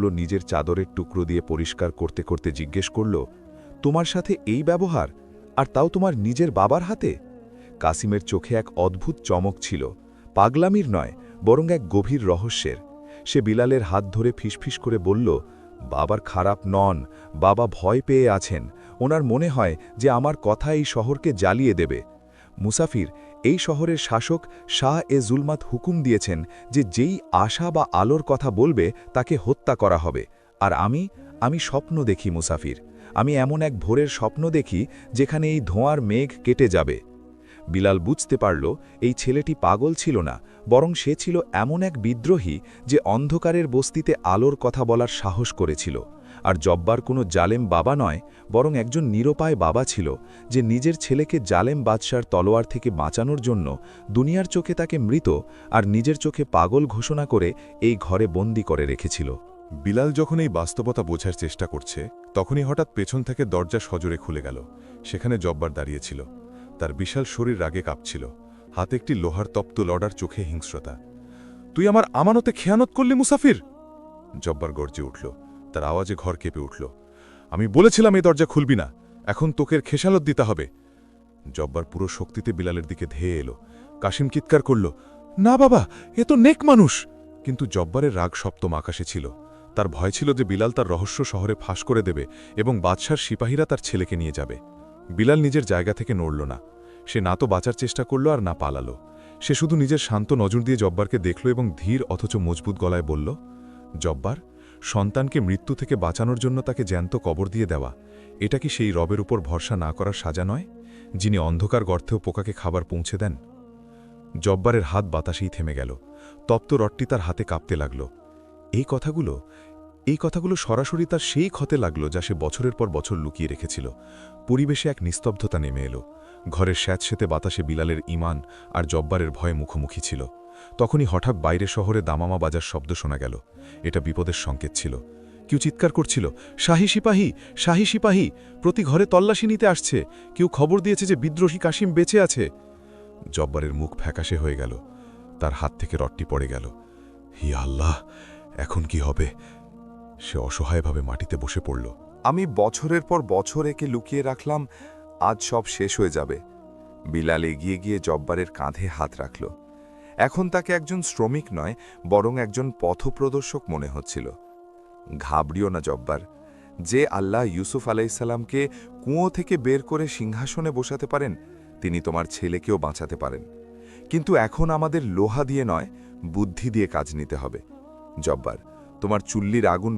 নিজের চাদরের টুকরো দিয়ে পরিষ্কার করতে করতে জিজ্ঞেস করল, তোমার সাথে এই ব্যবহার, আর তাও তোমার নিজের বাবার হাতে? কাসিমের চোখে এক অদ্ভুত চমক ছিল, পাগলামির নয়, বরং এক গভীর রহস্যের। সে বিলালের হাত ধরে ফিসফিস করে বলল, বাবার খারাপ নন, বাবা ভয় পেয়ে আছেন। ওনার মনে হয় যে আমার কথা এই শহরকে জ্বালিয়ে দেবে। মুসাফির, এই শহরের শাসক শাহ এ জুলমাত হুকুম দিয়েছেন যে যেই আশা বা আলোর কথা বলবে তাকে হত্যা করা হবে। আর আমি স্বপ্ন দেখি মুসাফির, আমি এমন এক ভোরের স্বপ্ন দেখি যেখানে এই ধোঁয়ার মেঘ কেটে যাবে। বিলাল বুঝতে পারল এই ছেলেটি পাগল ছিল না, বরং সে ছিল এমন এক বিদ্রোহী যে অন্ধকারের বস্তিতে আলোর কথা বলার সাহস করেছিল। আর জব্বার কোনো জালেম বাবা নয়, বরং একজন নিরুপায় বাবা ছিল, যে নিজের ছেলেকে জালেম বাদশার তলোয়ার থেকে বাঁচানোর জন্য দুনিয়ার চোখে তাকে মৃত আর নিজের চোখে পাগল ঘোষণা করে এই ঘরে বন্দি করে রেখেছিল। বিলাল যখন এই বাস্তবতা বোঝার চেষ্টা করছে, তখনই হঠাৎ পেছন থেকে দরজা সজোরে খুলে গেল। সেখানে জব্বার দাঁড়িয়েছিল। তার বিশাল শরীর রাগে কাঁপছিল, হাতে একটি লোহার তপ্ত লড়ার, চোখে হিংস্রতা। তুই আমার আমানতে খেয়ানত করলি মুসাফির! জব্বার গর্জে উঠল, তার আওয়াজে ঘর কেঁপে উঠল। আমি বলেছিলাম এই দরজা খুলবি না, এখন তোকের খেসালত দিতে হবে। জব্বার পুরো শক্তিতে বিলালের দিকে ধেয়ে এলো। কাশিম চিৎকার করল, না বাবা, এ তো নেক মানুষ! কিন্তু জব্বারের রাগ সপ্তম আকাশে ছিল। তার ভয় ছিল যে বিলাল তার রহস্য শহরে ফাঁস করে দেবে এবং বাদশার সিপাহীরা তার ছেলেকে নিয়ে যাবে। বিলাল নিজের জায়গা থেকে নড়ল না। সে না তো বাঁচার চেষ্টা করল আর না পালালো। সে শুধু নিজের শান্ত নজর দিয়ে জব্বারকে দেখল এবং ধীর অথচ মজবুত গলায় বলল, জব্বার, সন্তানকে মৃত্যু থেকে বাঁচানোর জন্য তাকে জ্যান্ত কবর দিয়ে দেওয়া, এটা কি সেই রবের উপর ভরসা না করার সাজা নয়, যিনি অন্ধকার গর্তেও পোকাকে খাবার পৌঁছে দেন? জব্বারের হাত বাতাসেই থেমে গেল। তপ্ত রডটি তার হাতে কাঁপতে লাগল। এই কথাগুলো সরাসরি তার সেই ক্ষতে লাগল যা সে বছরের পর বছর লুকিয়ে রেখেছিল। পরিবেশে এক নিস্তব্ধতা নেমে এলো। ঘরের স্যাঁতসেঁতে বাতাসে বিলালের ঈমান আর জব্বারের ভয়ে মুখোমুখি ছিল। তখনই হঠাৎ বাইরে শহরে দামামা বাজার শব্দ শোনা গেল। এটা বিপদের সংকেত ছিল। কেউ চিৎকার করছিল, শাহী সিপাহী, শাহী সিপাহী, প্রতি ঘরে তল্লাশি নিতে আসছে। কেউ খবর দিয়েছে যে বিদ্রোহী কাশিম বেঁচে আছে। জব্বারের মুখ ফ্যাকাশে হয়ে গেল। তার হাত থেকে রডটি পড়ে গেল। হি আল্লাহ, এখন কি হবে? সে অসহায়ভাবে মাটিতে বসে পড়ল। আমি বছরের পর বছর একে লুকিয়ে রাখলাম, আজ সব শেষ হয়ে যাবে। বিলাল এগিয়ে গিয়ে জব্বারের কাঁধে হাত রাখল। এখন তাকে একজন শ্রমিক নয়, বরং একজন পথপ্রদর্শক মনে হচ্ছিল। ঘাবড়িও না জব্বার, যে আল্লাহ ইউসুফ আলাইসাল্লামকে কুঁয়ো থেকে বের করে সিংহাসনে বসাতে পারেন, তিনি তোমার ছেলেকেও বাঁচাতে পারেন। কিন্তু এখন আমাদের লোহা দিয়ে নয়, বুদ্ধি দিয়ে কাজ নিতে হবে। জব্বার, তোমার চুল্লির আগুন